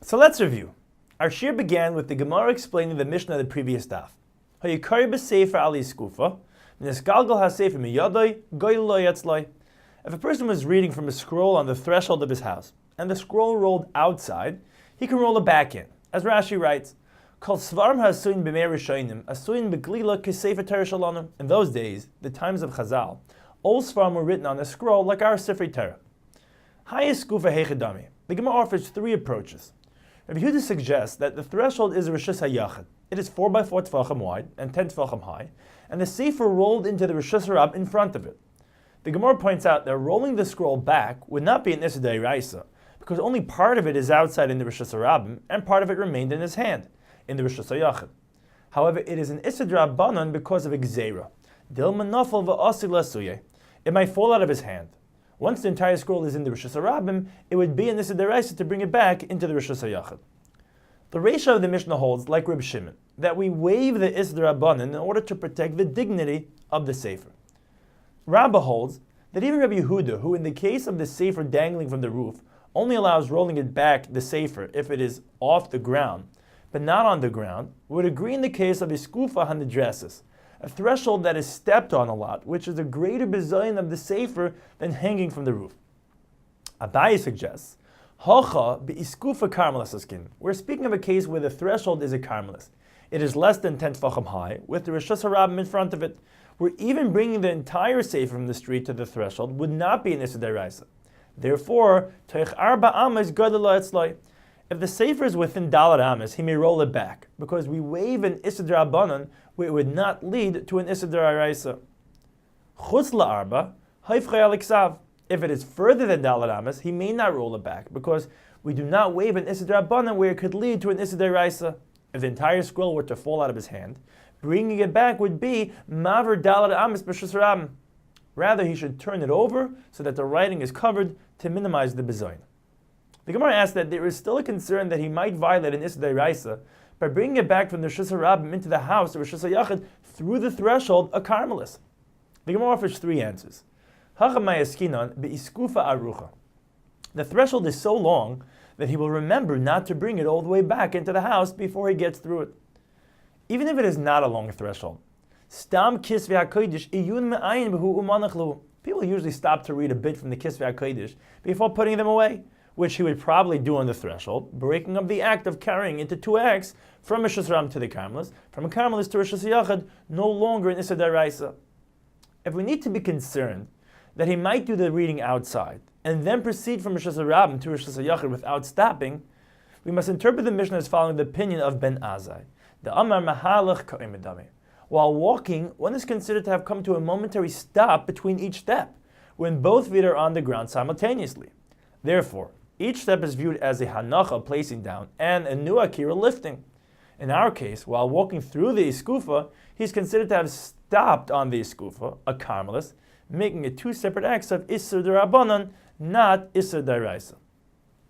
So let's review. Our shir began with the Gemara explaining the Mishnah of the previous daf. Hayikari b'sefer ali skufa, v'nesgalgal hasefer miyadai, goy lo yatzlai. If a person was reading from a scroll on the threshold of his house, and the scroll rolled outside, he can roll it back in. As Rashi writes, Kol svarim ha'asuin b'mei rishonim, asuin b'glila k'sefer Torah shalonim. In those days, the times of Chazal, all svarim were written on a scroll like our Sefer Torah. Hayis skufa heichadami. The Gemara offers three approaches. Rabbi Yehuda suggests that the threshold is a Rishus HaYachid. It is 4 by 4 tefachim wide and 10 tefachim high, and the sefer rolled into the Rishus HaRab in front of it. The Gemara points out that rolling the scroll back would not be an Issa D'Oraisa, because only part of it is outside in the Rishus HaRabim, and part of it remained in his hand, in the Rishus HaYachid. However, it is an Issa D'Rabbanan because of Gzeira. Dilma nafal v'asi l'asuye. It might fall out of his hand. Once the entire scroll is in the Rishus HaRabim, it would be an Issa D'Oraisa to bring it back into the Rishus HaYachid. The Reisha of the Mishnah holds, like Reb Shimon, that we waive the Issa D'Rabbanan in order to protect the dignity of the sefer. Rabbah holds that even Rabbi Yehuda, who in the case of the sefer dangling from the roof, only allows rolling it back, the sefer, if it is off the ground, but not on the ground, would agree in the case of iskufa hanedreses, a threshold that is stepped on a lot, which is a greater bizayin of the sefer than hanging from the roof. Abaye suggests, Hacha be'iskufa karmelis. We're speaking of a case where the threshold is a karmelis. It is less than 10 tefachim high, with the Rishus HaRabim in front of it, where even bringing the entire sefer from the street to the threshold would not be an Issa D'Oraisa. Therefore, Toich Arba Amas Gadol Lo Yatzlai. If the sefer is within Dalet Amas, he may roll it back, because we waive an Issa D'Rabbanan where it would not lead to an Issa D'Oraisa. Chutz la'arba, haifchei aliksav. If it is further than Dalet Amas, he may not roll it back, because we do not waive an Issa D'Rabbanan where it could lead to an Issa D'Oraisa. If the entire scroll were to fall out of his hand, bringing it back would be maver Dalet Amas b'Rishus HaRabim. Rather, he should turn it over so that the writing is covered to minimize the bizayin. The Gemara asks that there is still a concern that he might violate an Issa D'Oraisa by bringing it back from the Rishus HaRabim into the house, the Rishus HaYachid, through the threshold, a karmelis. The Gemara offers three answers. Hachamayaskinan be'iskufa arucha. The threshold is so long that he will remember not to bring it all the way back into the house before he gets through it. Even if it is not a long threshold, Stam Kisvei HaKodesh iyun me'ayin b'hu umanach lu. People usually stop to read a bit from the Kisvei HaKodesh before putting them away, which he would probably do on the threshold, breaking up the act of carrying into two acts from Rishus HaRabim to the Karmelis, from a Karmelis to Rishus HaYachid, no longer an Issa D'Oraisa. If we need to be concerned that he might do the reading outside and then proceed from Rishus HaRabim to Rishus HaYachid without stopping, we must interpret the Mishnah as following the opinion of Ben Azai. The Amar Mahalach Ka'imedami. While walking, one is considered to have come to a momentary stop between each step, when both feet are on the ground simultaneously. Therefore, each step is viewed as a hanacha, placing down, and a new akira, lifting. In our case, while walking through the iskufa, he's considered to have stopped on the iskufa, a karmelis, making it two separate acts of Isser D'Rabbanan, not Isser D'Oraisa.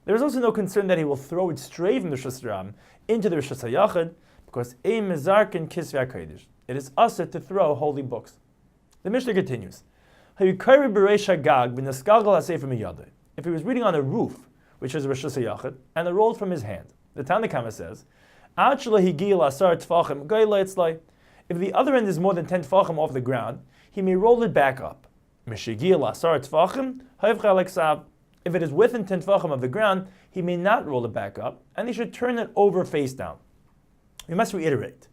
There is also no concern that he will throw it straight from the Rishus HaRabim into the Rishus HaYachid, because Ein Mezarkin Kisvei HaKodesh. It is usher to throw holy books. The Mishnah continues. If he was reading on a roof, which is Rishus HaYachid, and it rolled from his hand, the Tanakhama says, if the other end is more than 10 tefachim off the ground, he may roll it back up. If it is within 10 tefachim of the ground, he may not roll it back up, and he should turn it over face down. We must reiterate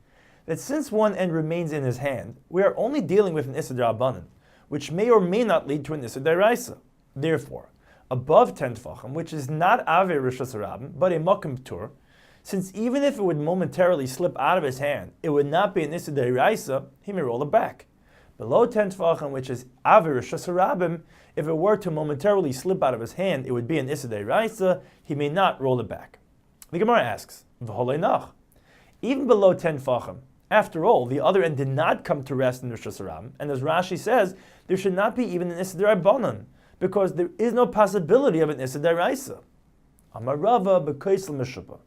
that since one end remains in his hand, we are only dealing with an Issa D'Rabbanan, which may or may not lead to an Issa D'Oraisa. Therefore, above 10 tefachim, which is not Avei Rishus HaRabim, but a Makom Tur, since even if it would momentarily slip out of his hand, it would not be an Issa D'Oraisa, he may roll it back. Below 10 tefachim, which is Avei Rishus HaRabim, if it were to momentarily slip out of his hand, it would be an Issa D'Oraisa, he may not roll it back. The Gemara asks, V'holei nach. Even below 10 tefachim, after all, the other end did not come to rest in Rishus HaRabim, and as Rashi says, there should not be even an Issa D'Rabbanan, because there is no possibility of an Issa D'Oraisa. Amar Rava b'kaisel meshupah.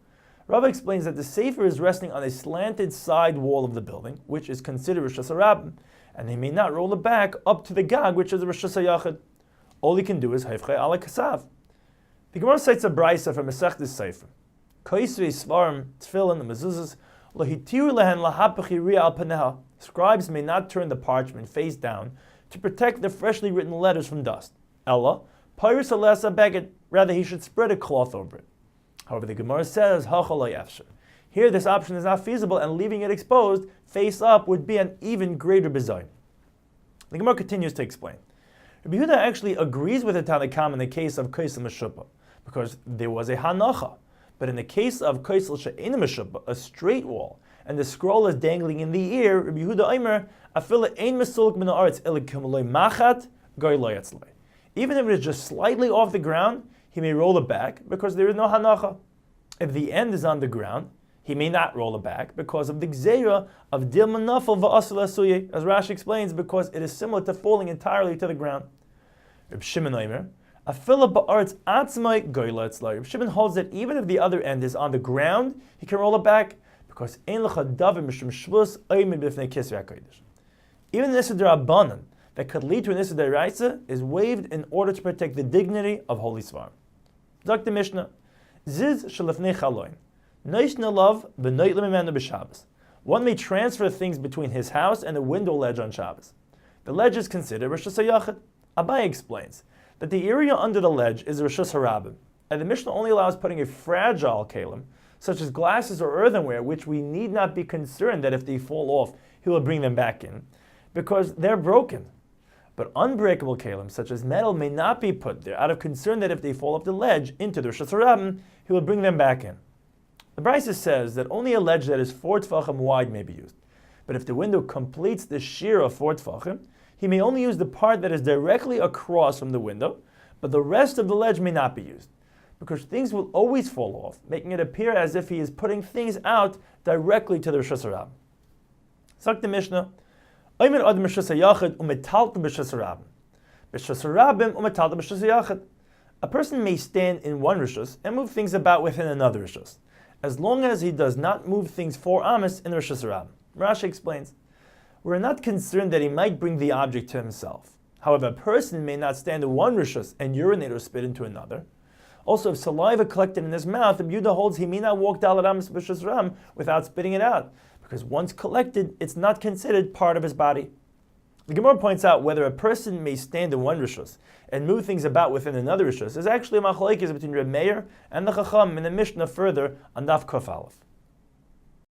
Rava explains that the sefer is resting on a slanted side wall of the building, which is considered Rishus HaRabim, and he may not roll it back up to the gag, which is Rishus HaYachid. All he can do is haifchei ala kasav. The Gemara cites a brisa from Masechtas Sefer. Kaisvei svarim, tefillin, and mezuzahs, lo hitiru lehen lahapechi ria al paneha. Scribes may not turn the parchment face down to protect the freshly written letters from dust. Ella, pyrus alesa beged, rather he should spread a cloth over it. However, the Gemara says, hachalay efsher. Here, this option is not feasible, and leaving it exposed face up would be an even greater bizayon. The Gemara continues to explain. Rabbi Yehuda actually agrees with the Tanakam in the case of kaisel meshupah, because there was a hanacha. But in the case of kaisel she'ena meshupah, a straight wall, and the scroll is dangling in the ear, Rabbi Yehuda Omer, afila ein mesulk min haaretz elikim loy machat goy lo yatzloi. Even if it is just slightly off the ground, he may roll it back because there is no hanacha. If the end is on the ground, he may not roll it back because of the gzeira of dil manafel va'asel asuye, as Rashi explains, because it is similar to falling entirely to the ground. Reb Shimon Omer, afila ba'aretz atzmai goy lo yatzloi. Reb Shimon holds that even if the other end is on the ground, he can roll it back because ein lecha davar mishum shvus oimed b'fnei kisvei hakodesh. Even the Issa D'Rabbanan that could lead to an Issa D'Oraisa is waived in order to protect the dignity of holy svarim. Dr. Mishnah, Ziz shalifnei chaloin, noish nalav v'noit lemimenu b'Shabbos. One may transfer things between his house and the window ledge on Shabbos. The ledge is considered Rishus HaYachid. Abai explains that the area under the ledge is Rishus HaRabim, and the Mishnah only allows putting a fragile kalim, such as glasses or earthenware, which we need not be concerned that if they fall off, he will bring them back in, because they're broken. But unbreakable kalim, such as metal, may not be put there out of concern that if they fall off the ledge into the Rishus HaRabim, he will bring them back in. The Brisa says that only a ledge that is 4 tefachim wide may be used. But if the window completes the shear of 4 tefachim, he may only use the part that is directly across from the window, but the rest of the ledge may not be used, because things will always fall off, making it appear as if he is putting things out directly to the Rishus HaRabim. Sak the Mishnah, a person may stand in one rishus and move things about within another rishus, as long as he does not move things 4 amas in the Rishus HaRabim. Rashi explains, we're not concerned that he might bring the object to himself. However, a person may not stand in one rishus and urinate or spit into another. Also, if saliva collected in his mouth, the Yehuda holds he may not walk Daled Amos Rishus HaRabim without spitting it out, because once collected, it's not considered part of his body. The Gemara points out whether a person may stand in one rishus and move things about within another rishus is actually a machlokes between Reb Meir and the Chacham in the Mishnah further on Daf Kuf Aleph.